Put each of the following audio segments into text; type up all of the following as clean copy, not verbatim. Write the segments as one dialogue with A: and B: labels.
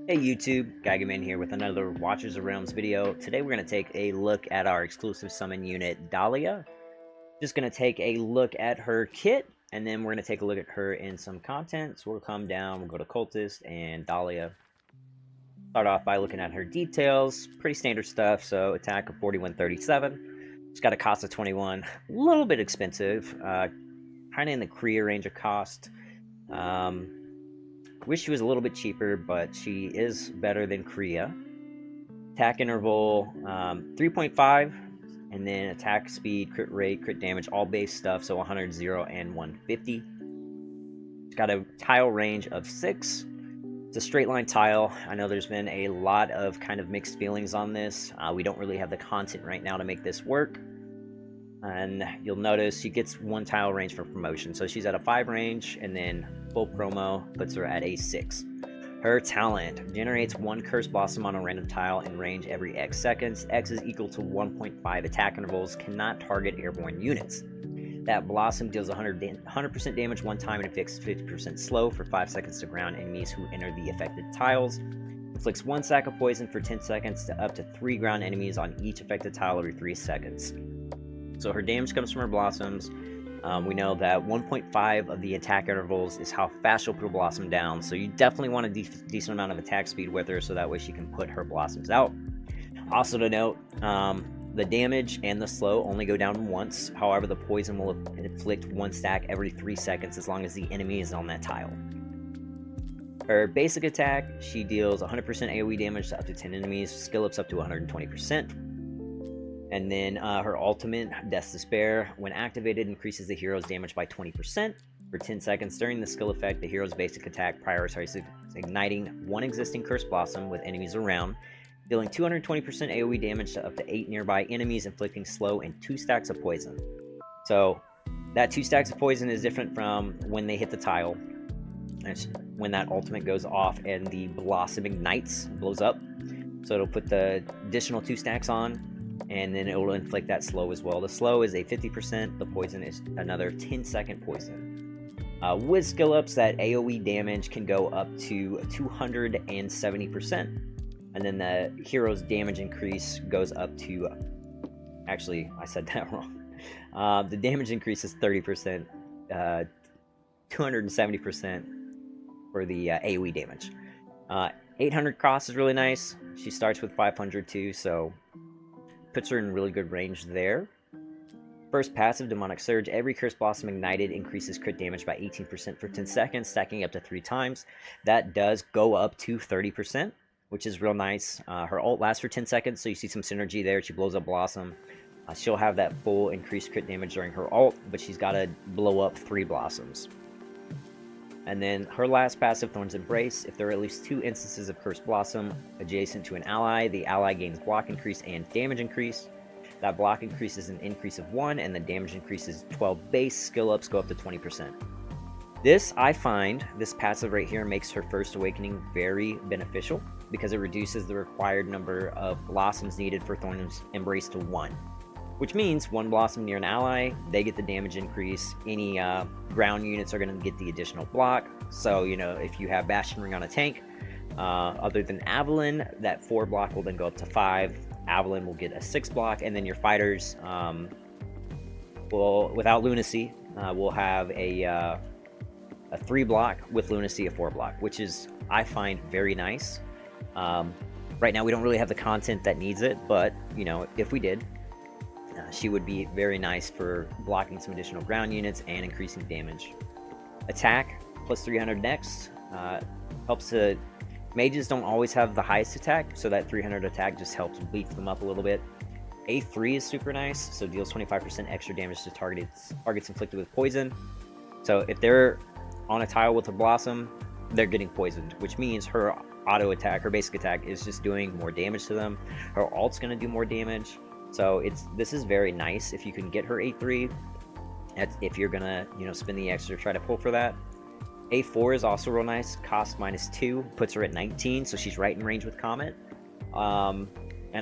A: Hey YouTube, Geigerman here with another Watchers of Realms video. Today we're going to take a look at our exclusive summon unit, Dahlia. Just going to take a look at her kit, and then we're going to take a look at her in some content. So we'll come down, we'll go to Cultist and Dahlia. Start off by looking at her details. Pretty standard stuff, so attack of 4137. She's got a cost of 21. A little bit expensive, kind of in the Kriya range of cost. Wish she was a little bit cheaper, but she is better than Kriya. Attack interval 3.5, and then attack speed, crit rate, crit damage, all base stuff, so 100, 0, and 150. It's got a tile range of 6. It's a straight line tile. I know there's been a lot of kind of mixed feelings on this. We don't really have the content right now to make this work. And you'll notice she gets 1 tile range for promotion. So she's at a 5 range, and then full promo puts her at a 6. Her talent generates 1 Curse Blossom on a random tile in range every X seconds. X is equal to 1.5 attack intervals, cannot target airborne units. That Blossom deals 100% damage 1 time and inflicts 50% slow for 5 seconds to ground enemies who enter the affected tiles. Inflicts 1 sack of poison for 10 seconds to up to 3 ground enemies on each affected tile every 3 seconds. So her damage comes from her blossoms. We know that 1.5 of the attack intervals is how fast she'll put a blossom down. So you definitely want a decent amount of attack speed with her, so that way she can put her blossoms out. Also to note, the damage and the slow only go down once. However, the poison will inflict 1 stack every 3 seconds as long as the enemy is on that tile. Her basic attack, she deals 100% AoE damage to up to 10 enemies, skill ups up to 120%. And then her ultimate, Death's Despair, when activated, increases the hero's damage by 20% for 10 seconds. During the skill effect, the hero's basic attack prioritizes igniting 1 existing Curse Blossom with enemies around, dealing 220% AoE damage to up to 8 nearby enemies, inflicting slow and 2 stacks of poison. So that 2 stacks of poison is different from when they hit the tile. It's when that ultimate goes off and the Blossom ignites, blows up. So it'll put the additional 2 stacks on, and then it will inflict that slow as well. The slow is a 50%, the poison is another 10-second poison. With skill ups, that AoE damage can go up to 270%. And then the hero's damage increase goes up to... Actually, I said that wrong. The damage increase is 30%, 270% for the AoE damage. 800 cost is really nice. She starts with 500 too, so... puts her in really good range there. First passive, Demonic Surge. Every Curse Blossom ignited increases crit damage by 18% for 10 seconds, stacking up to 3 times. That does go up to 30%, which is real nice. Her ult lasts for 10 seconds, so you see some synergy there. She blows up Blossom. She'll have that full increased crit damage during her ult, but she's got to blow up 3 Blossoms. And then her last passive, Thorn's Embrace. If there are at least 2 instances of Cursed Blossom adjacent to an ally, the ally gains block increase and damage increase. That block increase is an increase of 1, and the damage increase is 12 base. Skill ups go up to 20%. This, I find, this passive right here makes her First Awakening very beneficial because it reduces the required number of blossoms needed for Thorn's Embrace to 1. Which means 1 blossom near an ally, they get the damage increase. Any ground units are going to get the additional block. So, you know, if you have Bastion Ring on a tank, other than Avalon, that 4 block will then go up to 5. Avalon will get a 6 block, and then your fighters will, without Lunacy, will have a 3 block, with Lunacy a 4 block, which is, I find, very nice. Right now we don't really have the content that needs it, but, you know, if we did, she would be very nice for blocking some additional ground units and increasing damage. Attack, plus 300 next. Helps to... Mages don't always have the highest attack, so that 300 attack just helps beef them up a little bit. A3 is super nice, so deals 25% extra damage to targets inflicted with poison. So if they're on a tile with a Blossom, they're getting poisoned, which means her auto attack, her basic attack, is just doing more damage to them. Her ult's going to do more damage. So this is very nice if you can get her A3. If you're gonna, you know, spend the extra to try to pull for that. A4 is also real nice. Cost -2 puts her at 19, so she's right in range with Comet. And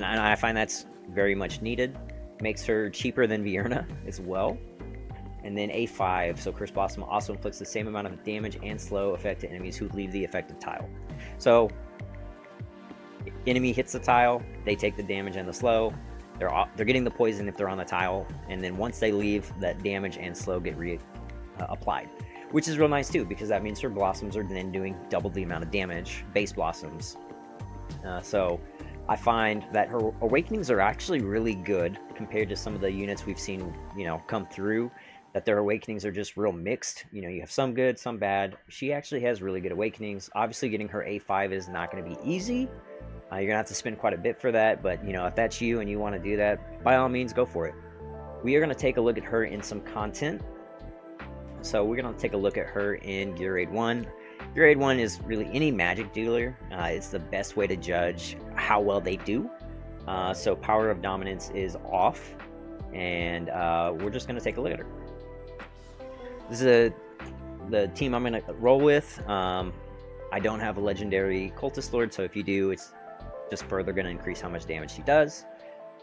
A: I find that's very much needed. Makes her cheaper than Vierna as well. And then A5, so Curse Blossom also inflicts the same amount of damage and slow effect to enemies who leave the affected tile. So enemy hits the tile, they take the damage and the slow. They're getting the poison if they're on the tile, and then once they leave, that damage and slow get applied, which is real nice too, because that means her blossoms are then doing double the amount of damage, base blossoms. So I find that her awakenings are actually really good compared to some of the units we've seen, come through. That their awakenings are just real mixed. You have some good, some bad. She actually has really good awakenings. Obviously, getting her A5 is not going to be easy. You're going to have to spend quite a bit for that, but if that's you and you want to do that, by all means, go for it. We are going to take a look at her in some content. So we're going to take a look at her in Gear Aid 1. Gear Aid 1 is really any magic dealer. It's the best way to judge how well they do. So Power of Dominance is off, and we're just going to take a look at her. This is the team I'm going to roll with. I don't have a legendary Cultist Lord, so if you do, it's just further going to increase how much damage she does.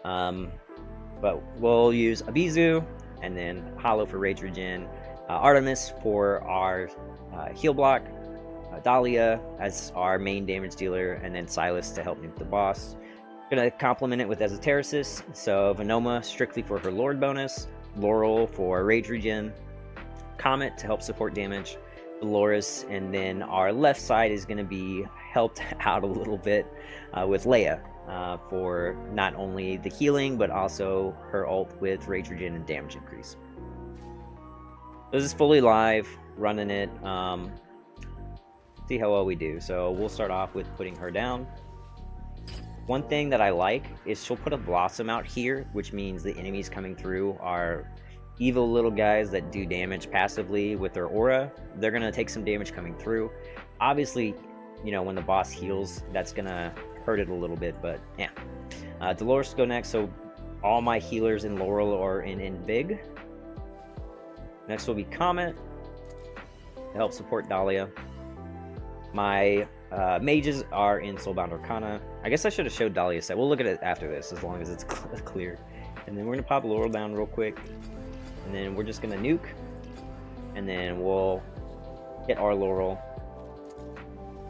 A: But we'll use Abizu, and then Hollow for Rage Regen, Artemis for our heal block, Dahlia as our main damage dealer, and then Silas to help nuke the boss. Going to complement it with Esotericist, so Venoma strictly for her Lord bonus, Laurel for Rage Regen, Comet to help support damage, Dolores, and then our left side is going to be helped out a little bit with Leia for not only the healing but also her ult with Rage Regen and damage increase. This is fully live, running it. See how well we do. So we'll start off with putting her down. One thing that I like is she'll put a Blossom out here, which means the enemies coming through are evil little guys that do damage passively with their aura. They're going to take some damage coming through. Obviously, when the boss heals, that's going to hurt it a little bit, but yeah. Dolores will go next, so all my healers in Laurel are in Big. Next will be Comet to help support Dahlia. My mages are in Soulbound Arcana. I guess I should have showed Dahlia's set. We'll look at it after this, as long as it's clear. And then we're going to pop Laurel down real quick. And then we're just going to nuke. And then we'll hit our Laurel.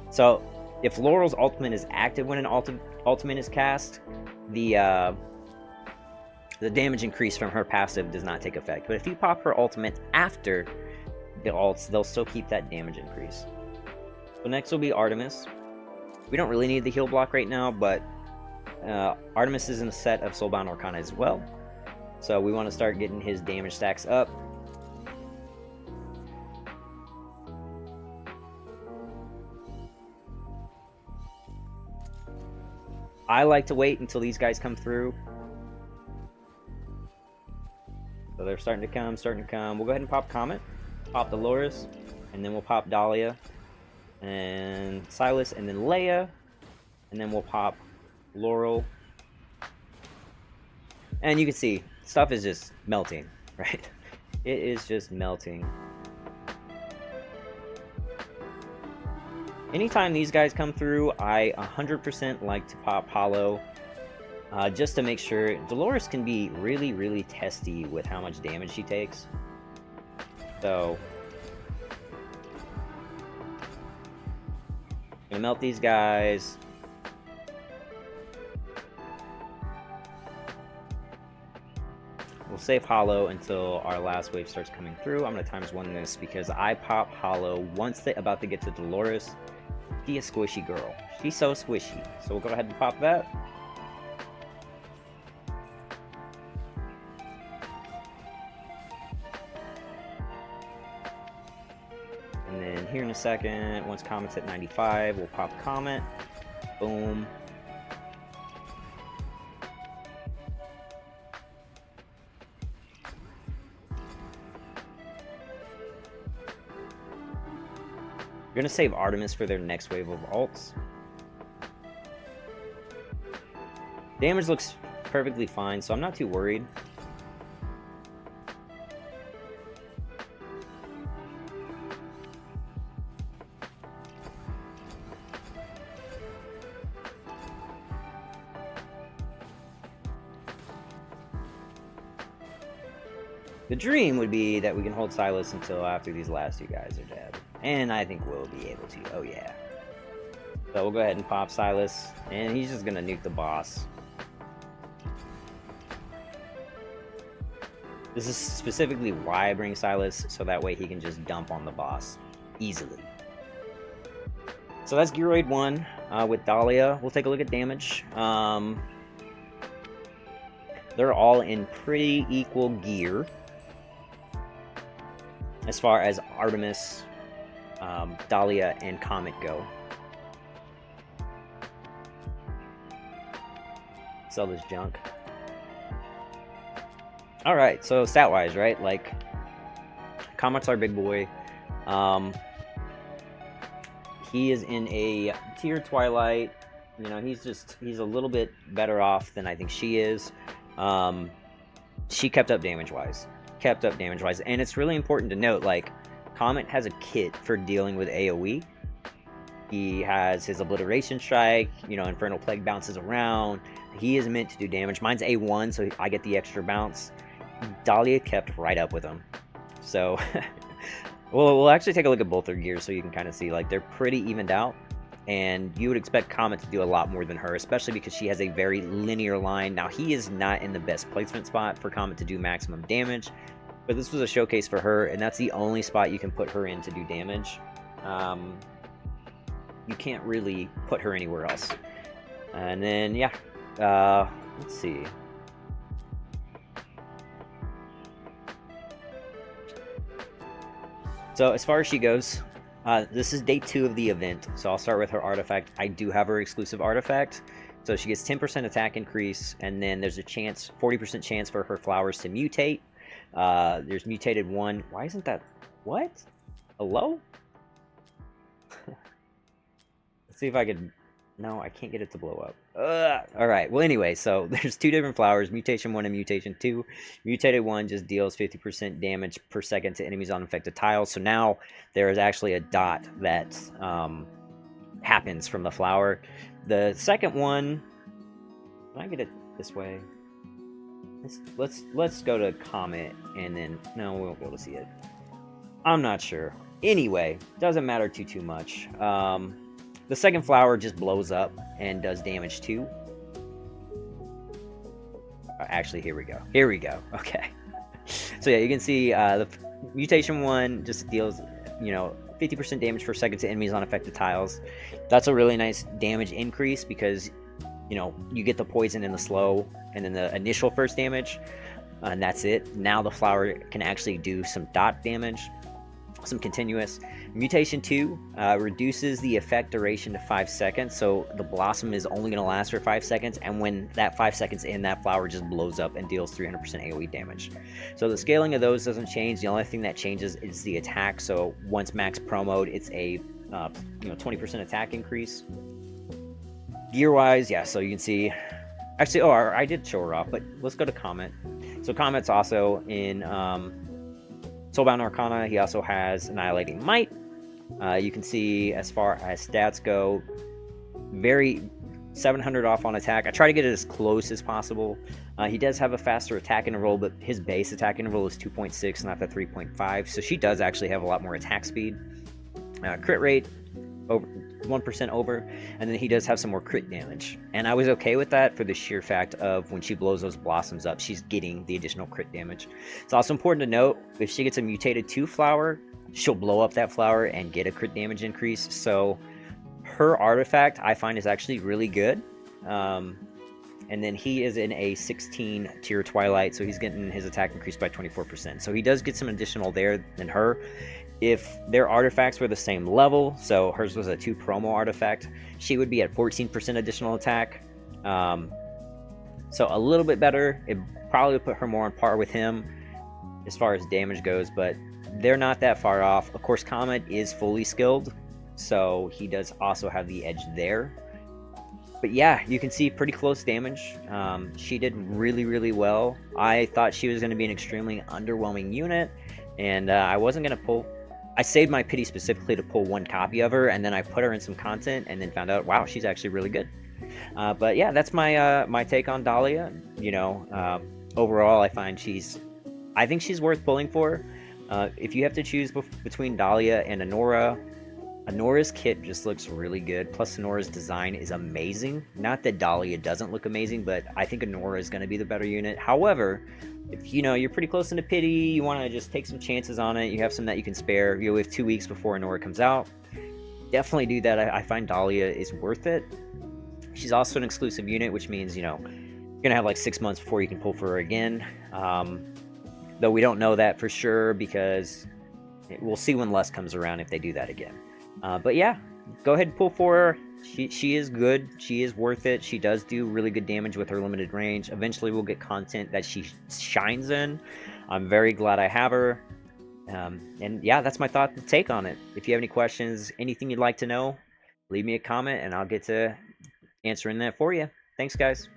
A: So, if Laurel's ultimate is active when an ultimate is cast, the damage increase from her passive does not take effect. But if you pop her ultimate after the ults, they'll still keep that damage increase. So next will be Artemis. We don't really need the heal block right now, but Artemis is in a set of Soulbound Arcana as well. So we want to start getting his damage stacks up. I like to wait until these guys come through. So they're starting to come. We'll go ahead and pop Comet, pop Dolores, and then we'll pop Dahlia, and Silas, and then Leia, and then we'll pop Laurel. And you can see, stuff is just melting, right? It is just melting. Anytime these guys come through, I 100% like to pop Hollow, just to make sure. Dolores can be really, really testy with how much damage she takes. So, gonna melt these guys. We'll save Hollow until our last wave starts coming through. I'm gonna ×1 this because I pop Hollow once they're about to get to Dolores. She's a squishy girl. She's so squishy. So we'll go ahead and pop that. And then here in a second, once Comet's at 95, we'll pop Comet. Boom. We're going to save Artemis for their next wave of ults. Damage looks perfectly fine, so I'm not too worried. The dream would be that we can hold Silas until after these last two guys are dead. And I think we'll be able to. Oh yeah. So we'll go ahead and pop Silas, and he's just gonna nuke the boss. This is specifically why I bring Silas, so that way he can just dump on the boss easily. So that's Gear Raid 1 with Dahlia. We'll take a look at damage. They're all in pretty equal gear as far as Artemis, Dahlia, and Comet go. Sell this junk. Alright, so stat-wise, right? Like, Comet's our big boy. He is in a tier Twilight. You know, he's a little bit better off than I think she is. She kept up damage-wise. And it's really important to note, like, Comet has a kit for dealing with AoE. He has his Obliteration Strike, you know, Infernal Plague bounces around. He is meant to do damage. Mine's A1, so I get the extra bounce. Dahlia kept right up with him. So, we'll actually take a look at both their gears so you can kind of see, like, they're pretty evened out. And you would expect Comet to do a lot more than her, especially because she has a very linear line. Now, he is not in the best placement spot for Comet to do maximum damage, but this was a showcase for her, and that's the only spot you can put her in to do damage. You can't really put her anywhere else. And then, yeah, let's see. So as far as she goes, this is day 2 of the event, so I'll start with her artifact. I do have her exclusive artifact, so she gets 10% attack increase, and then there's a chance, 40% chance for her flowers to mutate. There's mutated 1. Why isn't that? What? Hello? Let's see if I could. No, I can't get it to blow up. Alright, well anyway, so there's 2 different flowers, Mutation 1 and Mutation 2. Mutated 1 just deals 50% damage per second to enemies on infected tiles, so now there is actually a dot that happens from the flower. The second one, can I get it this way? Let's go to Comet, and then, no, we won't be able to see it. I'm not sure. Anyway, doesn't matter too much. The second flower just blows up and does damage too. Actually, here we go. Okay. So yeah, you can see the Mutation 1 just deals, you know, 50% damage per second to enemies on affected tiles. That's a really nice damage increase because, you know, you get the poison and the slow, and then the initial first damage, and that's it. Now the flower can actually do some dot damage, some continuous. Mutation 2 reduces the effect duration to 5 seconds, so the blossom is only going to last for 5 seconds, and when that 5 seconds in, that flower just blows up and deals 300% AoE damage. So the scaling of those doesn't change. The only thing that changes is the attack. So once max promoed, it's a 20% attack increase. Gear wise, yeah, so you can see, actually, oh, I did show her off, but let's go to Comet. So Comet's also in Soulbound Arcana. He also has Annihilating Might. You can see as far as stats go, very 700 off on attack. I try to get it as close as possible. He does have a faster attack interval, but his base attack interval is 2.6, not the 3.5. So she does actually have a lot more attack speed. Crit rate over 1% over, and then he does have some more crit damage. And I was okay with that for the sheer fact of when she blows those blossoms up, she's getting the additional crit damage. It's also important to note, if she gets a mutated 2 flower, she'll blow up that flower and get a crit damage increase. So her artifact I find is actually really good. And then he is in a 16 tier Twilight, so he's getting his attack increased by 24%. So he does get some additional there than her. If their artifacts were the same level, so hers was a 2 promo artifact, she would be at 14% additional attack. So a little bit better. It probably would put her more on par with him as far as damage goes, but they're not that far off. Of course, Comet is fully skilled, so he does also have the edge there. But yeah, you can see pretty close damage. She did really well. I thought she was going to be an extremely underwhelming unit, and I wasn't going to pull. I saved my pity specifically to pull 1 copy of her, and then I put her in some content, and then found out, wow, she's actually really good. But yeah, that's my my take on Dahlia. You know, overall, I think she's worth pulling for. If you have to choose between Dahlia and Anora, Anora's kit just looks really good. Plus, Anora's design is amazing. Not that Dahlia doesn't look amazing, but I think Anora is going to be the better unit. However, if you know you're pretty close into Pity, you want to just take some chances on it. You have some that you can spare. You have 2 weeks before Anora comes out. Definitely do that. I find Dahlia is worth it. She's also an exclusive unit, which means you're gonna have like 6 months before you can pull for her again. Though we don't know that for sure because we'll see when Lust comes around if they do that again. But yeah, go ahead and pull for her. She is good. She is worth it. She does do really good damage with her limited range. Eventually, we'll get content that she shines in. I'm very glad I have her. And yeah, that's my thought and take on it. If you have any questions, anything you'd like to know, leave me a comment and I'll get to answering that for you. Thanks, guys.